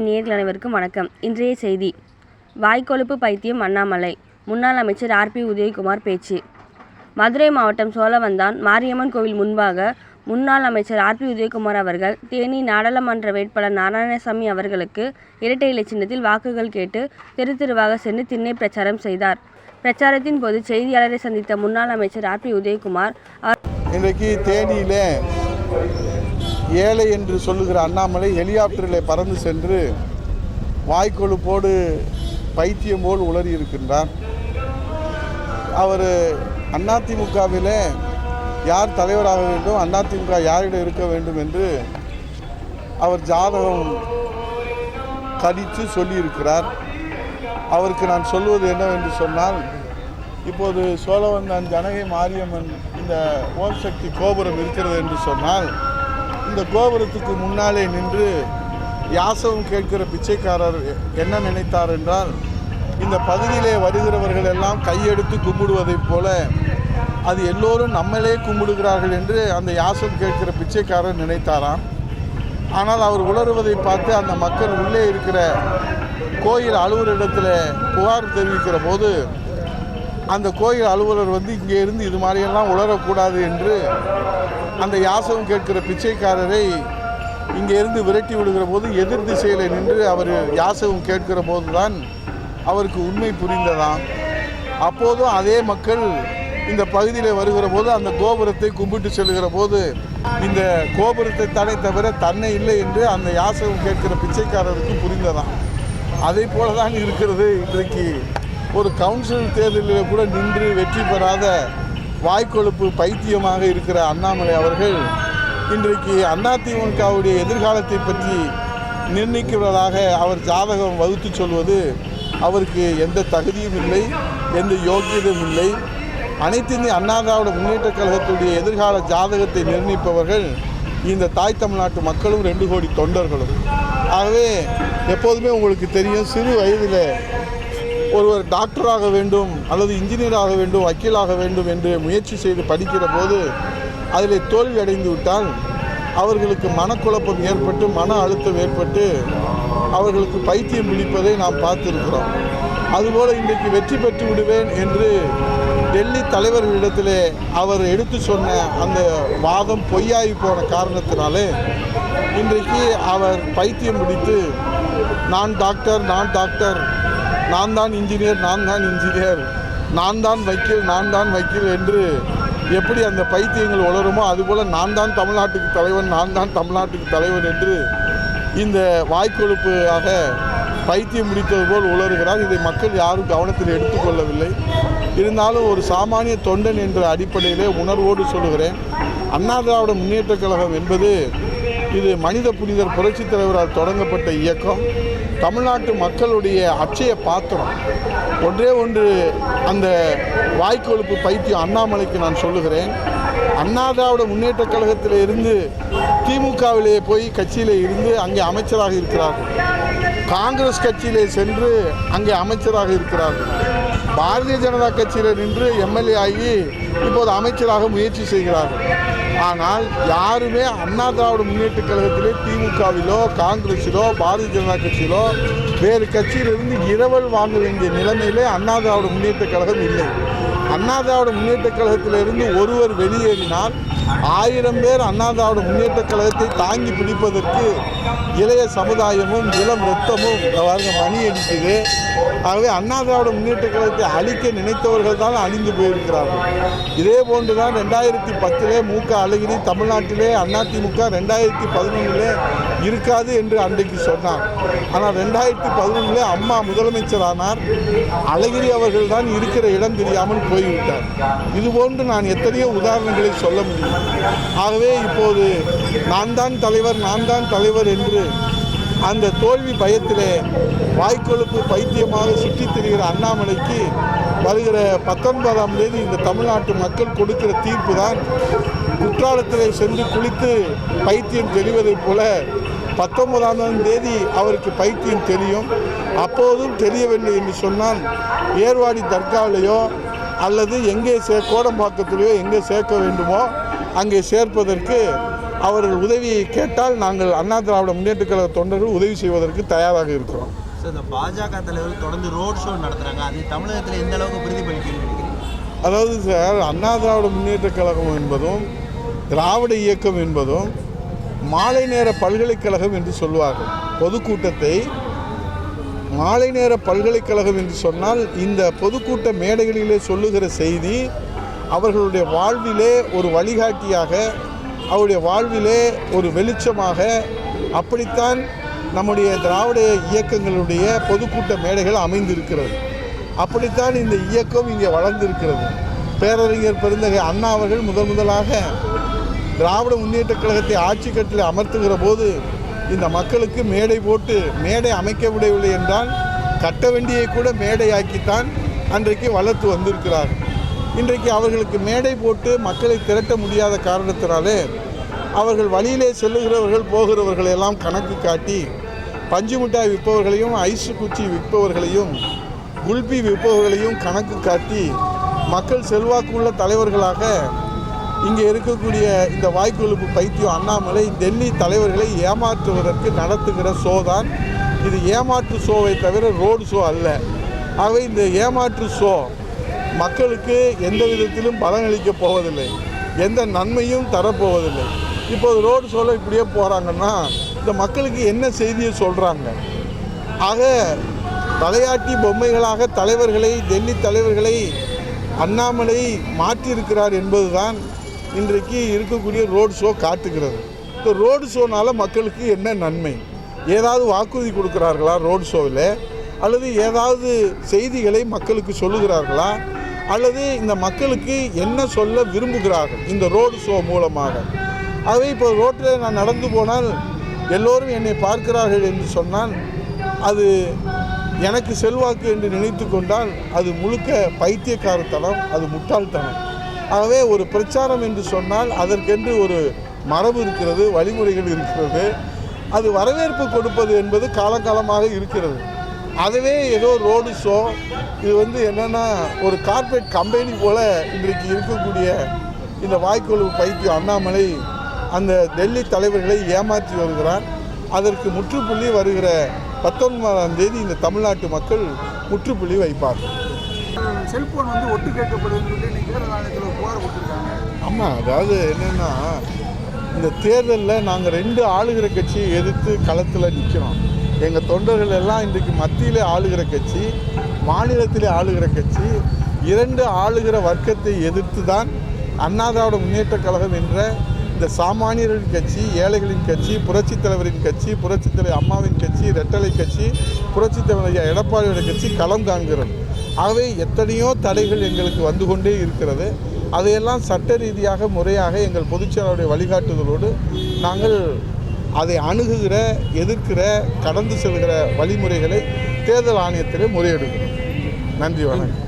நேயர்கள் அனைவருக்கும் வணக்கம். இன்றைய செய்தி. வாய்க்கொழுப்பு பைத்தியம் அண்ணாமலை. முன்னாள் அமைச்சர் ஆர்.பி. உதயகுமார் பேச்சு. மதுரை மாவட்டம் சோழவந்தான் மாரியம்மன் கோவில் முன்பாக முன்னாள் அமைச்சர் ஆர்.பி. உதயகுமார் அவர்கள் தேனி நாடாளுமன்ற வேட்பாளர் நாராயணசாமி அவர்களுக்கு இரட்டை இலை சின்னத்தில் வாக்குகள் கேட்டு தெரு தெருவாக சென்று திண்ணை பிரச்சாரம் செய்தார். பிரச்சாரத்தின் போது செய்தியாளரை சந்தித்த முன்னாள் அமைச்சர் ஆர்.பி. உதயகுமார் இன்றைக்கு தேனியிலே ஏழை என்று சொல்லுகிற அண்ணாமலை ஹெலிகாப்டரில் பறந்து சென்று வாய்க்கொழுப்போடு பைத்தியம் போல் உளறி இருக்கின்றார். அவர் அதிமுகவில் யார் தலைவராக வேண்டும், அதிமுக யாரிடம் இருக்க வேண்டும் என்று அவர் ஜாதகம் கடித்து சொல்லியிருக்கிறார். அவருக்கு நான் சொல்வது என்னவென்று சொன்னால், இப்போது சோழவந்தான் ஜனகை மாரியம்மன் இந்த ஓம் சக்தி கோபுரம் இருக்கிறது என்று சொன்னால், இந்த கோபுரத்துக்கு முன்னாலே நின்று யாசகம் கேட்கிற பிச்சைக்காரர் என்ன நினைத்தார் என்றால், இந்த பகுதியிலே வருகிறவர்கள் எல்லாம் கையெடுத்து கும்பிடுவதைப் போல அது எல்லோரும் நம்மளே கும்பிடுகிறார்கள் என்று அந்த யாசகம் கேட்கிற பிச்சைக்காரர் நினைத்தாராம். ஆனால் அவர் உளறுவதை பார்த்து அந்த மக்கள் உள்ளே இருக்கிற கோயில் அலுவலரிடத்தில் புகார் தெரிவிக்கிற போது அந்த கோயில் அலுவலர் இங்கே இருந்து இது மாதிரியெல்லாம் உளரக்கூடாது என்று அந்த யாசகம் கேட்கிற பிச்சைக்காரரை இங்கே இருந்து விரட்டி விடுகிற போது எதிர் திசையில் நின்று அவர் யாசகம் கேட்கிற போது தான் அவருக்கு உண்மை புரிந்ததாம். அப்போதும் அதே மக்கள் இந்த பகுதியில் வருகிற போது அந்த கோபுரத்தை கும்பிட்டு செல்கிற போது இந்த கோபுரத்தை தானே தவிர தன்னை இல்லை என்று அந்த யாசகம் கேட்கிற பிச்சைக்காரருக்கு புரிந்ததாம். அதே போல தான் இருக்கிறது. இன்றைக்கு ஒரு கவுன்சில் தேர்தலில் கூட நின்று வெற்றி பெறாத வாய்க்கொழுப்பு பைத்தியமாக இருக்கிற அண்ணாமலை அவர்கள் இன்றைக்கு அதிமுகவுடைய எதிர்காலத்தை பற்றி நிர்ணயிக்கிறதாக அவர் ஜாதகம் வகுத்து சொல்வது அவருக்கு எந்த தகுதியும் இல்லை, எந்த யோக்கியதும் இல்லை. அனைத்து இந்திய அண்ணா திராவிட முன்னேற்றக் கழகத்துடைய எதிர்கால ஜாதகத்தை நிர்ணயிப்பவர்கள் இந்த தாய் தமிழ்நாட்டு மக்களும் 2 கோடி தொண்டர்களும். ஆகவே எப்போதுமே உங்களுக்கு தெரியும், சிறு வயதில் ஒருவர் டாக்டராக வேண்டும் அல்லது இன்ஜினியராக வேண்டும், வக்கீலாக வேண்டும் என்று முயற்சி செய்து படிக்கிற போது அதில் தோல்வி அடைந்து விட்டால் அவர்களுக்கு மனக்குழப்பம் ஏற்பட்டு மன அழுத்தம் ஏற்பட்டு அவர்களுக்கு பைத்தியம் பிடிப்பதை நாம் பார்த்திருக்கிறோம். அதுபோல் இன்றைக்கு வெற்றி பெற்று விடுவேன் என்று டெல்லி தலைவர்களிடத்திலே அவர் எடுத்து சொன்ன அந்த வாதம் பொய்யாகி போன காரணத்தினாலே இன்றைக்கு அவர் பைத்தியம் பிடித்து நான் டாக்டர், நான் தான் இன்ஜினியர், நான் தான் வக்கீல் என்று எப்படி அந்த பைத்தியங்கள் உளருமோ அதுபோல் நான் தான் தமிழ்நாட்டுக்கு தலைவன் என்று இந்த வாய்க்கொழுப்பாக பைத்தியம் பிடித்தது போல் உளறுகிறார். இதை மக்கள் யாரும் கவனத்தில் எடுத்துக்கொள்ளவில்லை. இருந்தாலும் ஒரு சாமானிய தொண்டன் என்ற அடிப்படையிலே உணர்வோடு சொல்லுகிறேன், அண்ணா திராவிட முன்னேற்றக் கழகம் என்பது இது மனித புனிதர் புரட்சித் தலைவரால் தொடங்கப்பட்ட இயக்கம். தமிழ்நாட்டு மக்களுடைய அட்சய பாத்திரம். ஒன்றே ஒன்று அந்த வாய்க்கொழுப்பு பைத்தியம் அண்ணாமலைக்கு நான் சொல்லுகிறேன், அண்ணா திராவிட முன்னேற்றக் கழகத்தில் இருந்து திமுகவிலே போய் கட்சியில் இருந்து அங்கே அமைச்சராக இருக்கிறார்கள், காங்கிரஸ் கட்சியிலே சென்று அங்கே அமைச்சராக இருக்கிறார்கள், பாரதிய ஜனதா கட்சியில் நின்று எம்எல்ஏ ஆகி இப்போது அமைச்சராக முயற்சி செய்கிறார்கள். ஆனால் யாருமே அண்ணா திராவிட முன்னேற்றக் கழகத்திலே திமுகவிலோ காங்கிரஸிலோ பாரதிய ஜனதா கட்சியிலோ வேறு கட்சியிலிருந்து இரவல் வாங்க வேண்டிய நிலைமையிலே அண்ணா திராவிட முன்னேற்றக் கழகம் இல்லை. அண்ணா திராவிட முன்னேற்றக் கழகத்திலிருந்து ஒருவர் வெளியேறினால் 1000 பேர் அண்ணா திராவிட முன்னேற்றக் கழகத்தை தாங்கி பிடிப்பதற்கு இளைய சமுதாயமும் இளம் ரத்தமும் மணி அடிக்குது. ஆகவே அண்ணா திராவிட முன்னேற்றக் கழகத்தை அழிக்க நினைத்தவர்கள் தான் அழிந்து போயிருக்கிறார்கள். இதே போன்று தான் 2010 மு.க. அழகிரி தமிழ்நாட்டிலே அதிமுக 2011 இருக்காது என்று அன்றைக்கு சொன்னார். ஆனால் 2011 அம்மா முதலமைச்சரானார். அழகிரி அவர்கள் தான் இருக்கிற இடம் தெரியாமல் போய்விட்டார். இதுபோன்று நான் எத்தனையோ உதாரணங்களை சொல்ல முடியும். ஆகவே இப்போது நான் தான் தலைவர் என்று அந்த தோல்வி பயத்திலே வாய்க்கொழுப்பு பைத்தியமாக சுற்றித் திரிகிற அண்ணாமலைக்கு வருகிற 19ஆம் தேதி இந்த தமிழ்நாட்டு மக்கள் கொடுக்கிற தீர்ப்பு தான் குற்றாலத்திலே சென்று குளித்து பைத்தியம் தெளிவதைப் போல 19ஆம் தேதி அவருக்கு பைத்தியம் தெரியும். அப்போதும் தெரியவில்லை என்று சொன்னால் ஏர்வாடி தர்காவிலேயோ அல்லது எங்கே கோடம்பாக்கத்திலேயோ எங்கே சேர்க்க வேண்டுமோ அங்கே சேர்ப்பதற்கு அவர்கள் உதவியை கேட்டால் நாங்கள் அண்ணா திராவிட முன்னேற்றக் கழக தொண்டர்கள் உதவி செய்வதற்கு தயாராக இருக்கிறோம். சார், இந்த பாஜக தலைவர் தொடர்ந்து ரோட் ஷோ நடத்துகிறாங்க, அது தமிழகத்தில் எந்த அளவுக்கு பிரதிபலிக்குன்னு நினைக்கிறீங்க? அதாவது சார், அண்ணா திராவிட முன்னேற்றக் கழகம் என்பதும் திராவிட இயக்கம் என்பதும் மாலை நேர பல்கலைக்கழகம் என்று சொல்வார்கள். பொதுக்கூட்டத்தை மாலை நேர பல்கலைக்கழகம் என்று சொன்னால் இந்த பொதுக்கூட்ட மேடைகளிலே சொல்லுகிற செய்தி அவர்களுடைய வாழ்விலே ஒரு வழிகாட்டியாக, அவருடைய வாழ்விலே ஒரு வெளிச்சமாக, அப்படித்தான் நம்முடைய திராவிட இயக்கங்களுடைய பொதுக்கூட்ட மேடைகள் அமைந்திருக்கிறது. அப்படித்தான் இந்த இயக்கம் இங்கே வளர்ந்திருக்கிறது. பேரறிஞர் பெருந்தகை அண்ணா அவர்கள் முதலாக திராவிட முன்னேற்றக் கழகத்தை ஆட்சி கட்டில் அமர்த்துகிற போது இந்த மக்களுக்கு மேடை போட்டு, மேடை அமைக்க விடவில்லை என்றால் கட்ட வேண்டியை கூட மேடையாக்கித்தான் அன்றைக்கு வளர்த்து வந்திருக்கிறார். இன்றைக்கு அவர்களுக்கு மேடை போட்டு மக்களை திரட்ட முடியாத காரணத்தினாலே அவர்கள் வழியிலே செல்லுகிறவர்கள் போகிறவர்கள் எல்லாம் கணக்கு காட்டி பஞ்சு மிட்டாய் விற்பவர்களையும், ஐஸ் குச்சி விற்பவர்களையும், குல்பி விற்பவர்களையும் கணக்கு காட்டி மக்கள் செல்வாக்குள்ள தலைவர்களாக இங்கே இருக்கக்கூடிய இந்த வாய்க்கொழுப்பு பைத்தியம் அண்ணாமலை டெல்லி தலைவர்களை ஏமாற்றுவதற்கு நடத்துகிற ஷோ தான் இது. ஏமாற்று ஷோவை தவிர ரோடு ஷோ அல்ல. ஆகவே இந்த ஏமாற்று ஷோ மக்களுக்கு எந்த விதத்திலும் பலனளிக்கப் போவதில்லை, எந்த நன்மையும் தரப்போவதில்லை. இப்போது ரோடு ஷோவில் இப்படியே போகிறாங்கன்னா இந்த மக்களுக்கு என்ன செய்தியை சொல்கிறாங்க? ஆக தலையாட்டி பொம்மைகளாக தலைவர்களை, டெல்லி தலைவர்களை அண்ணாமலை மாற்றியிருக்கிறார் என்பதுதான் இன்றைக்கு இருக்கக்கூடிய ரோடு ஷோ காட்டுகிறது. இந்த ரோடு ஷோனால் மக்களுக்கு என்ன நன்மை? ஏதாவது வாக்குறுதி கொடுக்குறார்களா ரோடு ஷோவில்? அல்லது ஏதாவது செய்திகளை மக்களுக்கு சொல்லுகிறார்களா? அல்லது இந்த மக்களுக்கு என்ன சொல்ல விரும்புகிறார்கள் இந்த ரோடு ஷோ மூலமாக? ஆகவே இப்போ ரோட்டில் நான் நடந்து போனால் எல்லோரும் என்னை பார்க்கிறார்கள் என்று சொன்னால் அது எனக்கு செல்வாக்கு என்று நினைத்து கொண்டால் அது முழுக்க பைத்தியக்காரத்தனம், அது முட்டாள்தனம். ஆகவே ஒரு பிரச்சாரம் என்று சொன்னால் அதற்கென்று ஒரு மரபு இருக்கிறது, வழிமுறைகள் இருக்கிறது. அது வரவேற்பு கொடுப்பது என்பது காலகாலமாக இருக்கிறது. அதுவே ஏதோ ரோடு ஷோ, இது என்னென்னா ஒரு கார்ப்பரேட் கம்பெனி போல் இன்றைக்கு இருக்கக்கூடிய இந்த வாய்க்கொழுப்பு பைத்தியம் அண்ணாமலை அந்த டெல்லி தலைவர்களை ஏமாற்றி வருகிறார். அதற்கு முற்றுப்புள்ளி வருகிற 19ஆம் தேதி இந்த தமிழ்நாட்டு மக்கள் முற்றுப்புள்ளி வைப்பார்கள். செல்போன் ஒட்டு கேட்கப்படுதுன்னு தேர்தல் ஆணையத்தில் புகார் கொடுத்துருக்காங்க. ஆமாம், அதாவது என்னென்னா இந்த தேர்தலில் நாங்கள் 2 ஆளுகிற கட்சியை எதிர்த்து களத்தில் நிற்கிறோம். எங்கள் தொண்டர்கள் எல்லாம் இன்றைக்கு மத்தியிலே ஆளுகிற கட்சி, மாநிலத்திலே ஆளுகிற கட்சி, 2 ஆளுகிற வர்க்கத்தை எதிர்த்து தான் அண்ணா திராவிட முன்னேற்றக் கழகம் என்ற இந்த சாமானியர்களின் கட்சி, ஏழைகளின் கட்சி, புரட்சித் தலைவரின் கட்சி, புரட்சித் தலைவர் அம்மாவின் கட்சி, ரெட்டலை கட்சி, புரட்சித் தலைவர் எடப்பாடியோட கட்சி களம் காண்கிறது. ஆகவே எத்தனையோ தடைகள் எங்களுக்கு வந்து கொண்டே இருக்கிறது. அதையெல்லாம் சட்ட ரீதியாக முறையாக எங்கள் பொதுச்செயலாளருடைய வழிகாட்டுதலோடு நாங்கள் அதை அணுகுகிற, எதிர்க்கிற, கடந்து செல்கிற வழிமுறைகளை தேர்தல் ஆணையத்திலே முறையிடுகிறோம். நன்றி, வணக்கம்.